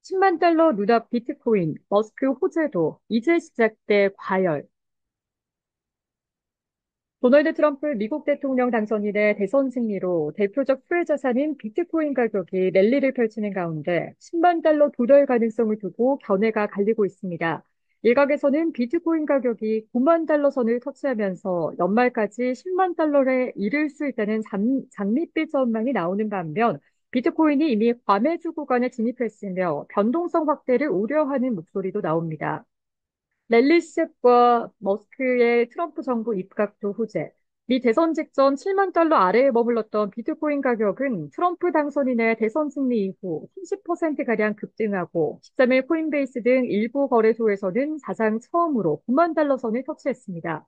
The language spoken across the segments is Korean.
10만 달러 누락 비트코인, 머스크 호재도 이제 시작돼 과열. 도널드 트럼프 미국 대통령 당선 이래 대선 승리로 대표적 수혜 자산인 비트코인 가격이 랠리를 펼치는 가운데 10만 달러 도달 가능성을 두고 견해가 갈리고 있습니다. 일각에서는 비트코인 가격이 9만 달러 선을 터치하면서 연말까지 10만 달러에 이를 수 있다는 장밋빛 전망이 나오는 반면 비트코인이 이미 과매주 구간에 진입했으며 변동성 확대를 우려하는 목소리도 나옵니다. 랠리 시작과 머스크의 트럼프 정부 입각도 호재. 미 대선 직전 7만 달러 아래에 머물렀던 비트코인 가격은 트럼프 당선인의 대선 승리 이후 30%가량 급등하고 13일 코인베이스 등 일부 거래소에서는 사상 처음으로 9만 달러 선을 터치했습니다.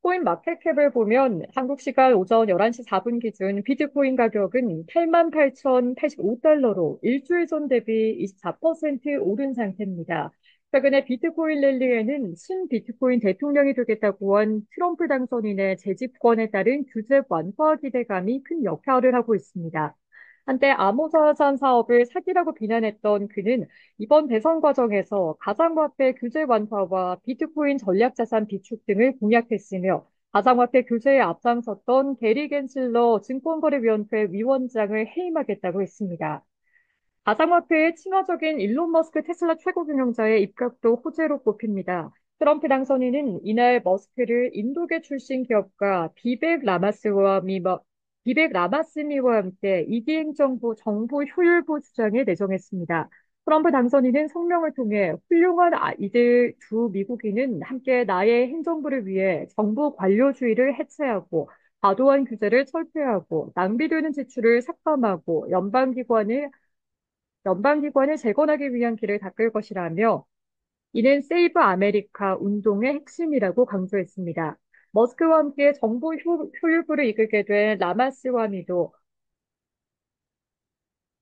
코인 마켓캡을 보면 한국 시간 오전 11시 4분 기준 비트코인 가격은 8만 8,085달러로 일주일 전 대비 24% 오른 상태입니다. 최근에 비트코인 랠리에는 신 비트코인 대통령이 되겠다고 한 트럼프 당선인의 재집권에 따른 규제 완화 기대감이 큰 역할을 하고 있습니다. 한때 암호자산 사업을 사기라고 비난했던 그는 이번 대선 과정에서 가상화폐 규제 완화와 비트코인 전략자산 비축 등을 공약했으며 가상화폐 규제에 앞장섰던 게리 겐슬러 증권거래위원회 위원장을 해임하겠다고 했습니다. 가상화폐의 친화적인 일론 머스크 테슬라 최고 경영자의 입각도 호재로 꼽힙니다. 트럼프 당선인은 이날 머스크를 인도계 출신 기업가 비백 라마스미와 함께 정부 효율부 주장에 내정했습니다. 트럼프 당선인은 성명을 통해 훌륭한 이들 두 미국인은 함께 나의 행정부를 위해 정부 관료주의를 해체하고 과도한 규제를 철폐하고 낭비되는 지출을 삭감하고 연방기관을 재건하기 위한 길을 닦을 것이라며 이는 세이브 아메리카 운동의 핵심이라고 강조했습니다. 머스크와 함께 정부 효율부를 이끌게 된 라마스와미도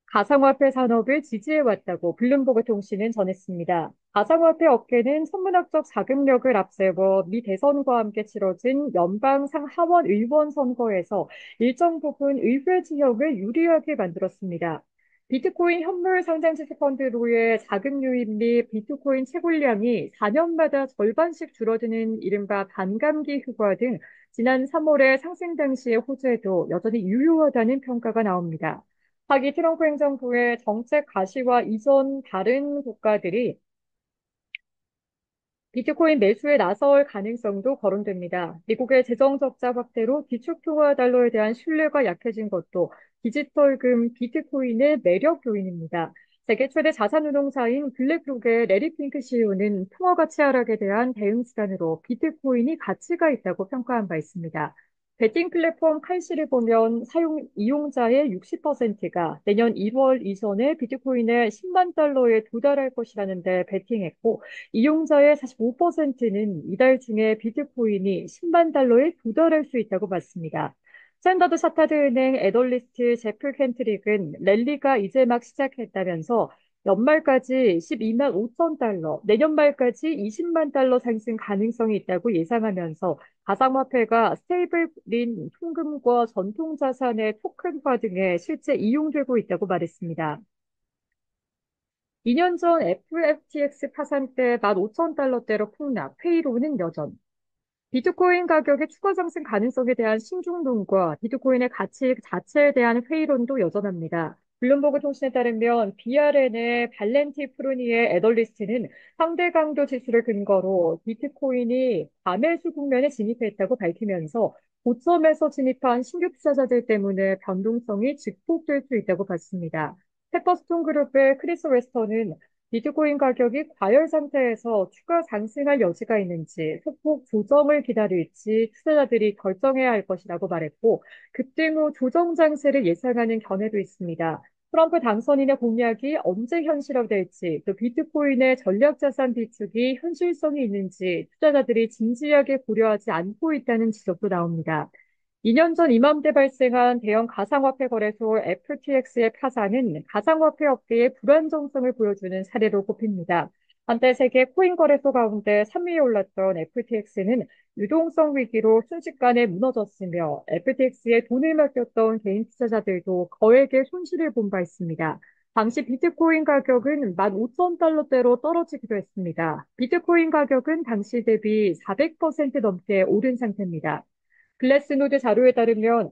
가상화폐 산업을 지지해왔다고 블룸버그 통신은 전했습니다. 가상화폐 업계는 천문학적 자금력을 앞세워 미 대선과 함께 치러진 연방 상하원 의원 선거에서 일정 부분 의회 지형을 유리하게 만들었습니다. 비트코인 현물 상장 지수 펀드로의 자금 유입 및 비트코인 채굴량이 4년마다 절반씩 줄어드는 이른바 반감기 휴가 등 지난 3월의 상승 당시의 호재도 여전히 유효하다는 평가가 나옵니다. 하기 트럼프 행정부의 정책 가시화 이전 다른 국가들이 비트코인 매수에 나설 가능성도 거론됩니다. 미국의 재정 적자 확대로 기축통화 달러에 대한 신뢰가 약해진 것도 디지털금 비트코인의 매력 요인입니다. 세계 최대 자산운용사인 블랙록의 레리 핑크 CEO는 통화 가치 하락에 대한 대응 수단으로 비트코인이 가치가 있다고 평가한 바 있습니다. 베팅 플랫폼 칼시를 보면 이용자의 60%가 내년 1월 이전에 비트코인의 10만 달러에 도달할 것이라는 데 베팅했고, 이용자의 45%는 이달 중에 비트코인이 10만 달러에 도달할 수 있다고 봤습니다. 스탠더드 차타드 은행 애널리스트 제프 켄트릭은 랠리가 이제 막 시작했다면서 연말까지 12만 5천 달러, 내년 말까지 20만 달러 상승 가능성이 있다고 예상하면서 가상화폐가 스테이블린 통금과 전통자산의 토큰화 등에 실제 이용되고 있다고 말했습니다. 2년 전 FTX 파산 때 15,000달러대로 폭락, 회의론은 여전. 비트코인 가격의 추가 상승 가능성에 대한 신중론과 비트코인의 가치 자체에 대한 회의론도 여전합니다. 블룸버그 통신에 따르면 BRN의 발렌티 프루니의 애널리스트는 상대 강도 지수를 근거로 비트코인이 과매수 국면에 진입했다고 밝히면서 고점에서 진입한 신규 투자자들 때문에 변동성이 증폭될 수 있다고 봤습니다. 페퍼스톤 그룹의 크리스 웨스터는 비트코인 가격이 과열 상태에서 추가 상승할 여지가 있는지 소폭 조정을 기다릴지 투자자들이 결정해야 할 것이라고 말했고, 급등 후 조정 장세를 예상하는 견해도 있습니다. 트럼프 당선인의 공약이 언제 현실화될지, 또 비트코인의 전략자산 비축이 현실성이 있는지 투자자들이 진지하게 고려하지 않고 있다는 지적도 나옵니다. 2년 전 이맘때 발생한 대형 가상화폐 거래소 FTX의 파산은 가상화폐 업계의 불안정성을 보여주는 사례로 꼽힙니다. 한때 세계 코인 거래소 가운데 3위에 올랐던 FTX는 유동성 위기로 순식간에 무너졌으며 FTX에 돈을 맡겼던 개인 투자자들도 거액의 손실을 본 바 있습니다. 당시 비트코인 가격은 15,000달러대로 떨어지기도 했습니다. 비트코인 가격은 당시 대비 400% 넘게 오른 상태입니다. 글래스노드 자료에 따르면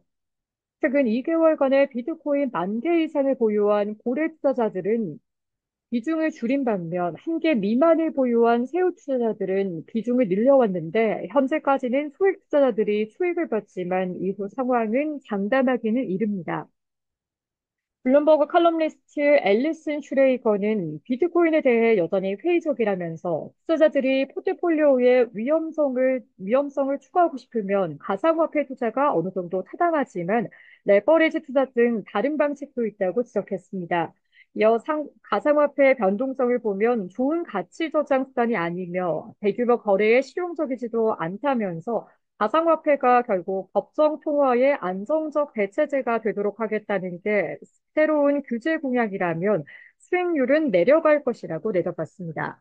최근 2개월간의 비트코인 10,000개 이상을 보유한 고래 투자자들은 비중을 줄인 반면 1개 미만을 보유한 세후 투자자들은 비중을 늘려왔는데 현재까지는 소액 투자자들이 수익을 봤지만 이후 상황은 장담하기는 이릅니다. 블룸버그 칼럼니스트 앨리슨 슈레이거는 비트코인에 대해 여전히 회의적이라면서 투자자들이 포트폴리오의 위험성을 추가하고 싶으면 가상화폐 투자가 어느 정도 타당하지만 레버리지 투자 등 다른 방식도 있다고 지적했습니다. 이어 가상화폐의 변동성을 보면 좋은 가치 저장 수단이 아니며 대규모 거래에 실용적이지도 않다면서 가상화폐가 결국 법정 통화의 안정적 대체제가 되도록 하겠다는 게 새로운 규제 공약이라면 수익률은 내려갈 것이라고 내다봤습니다.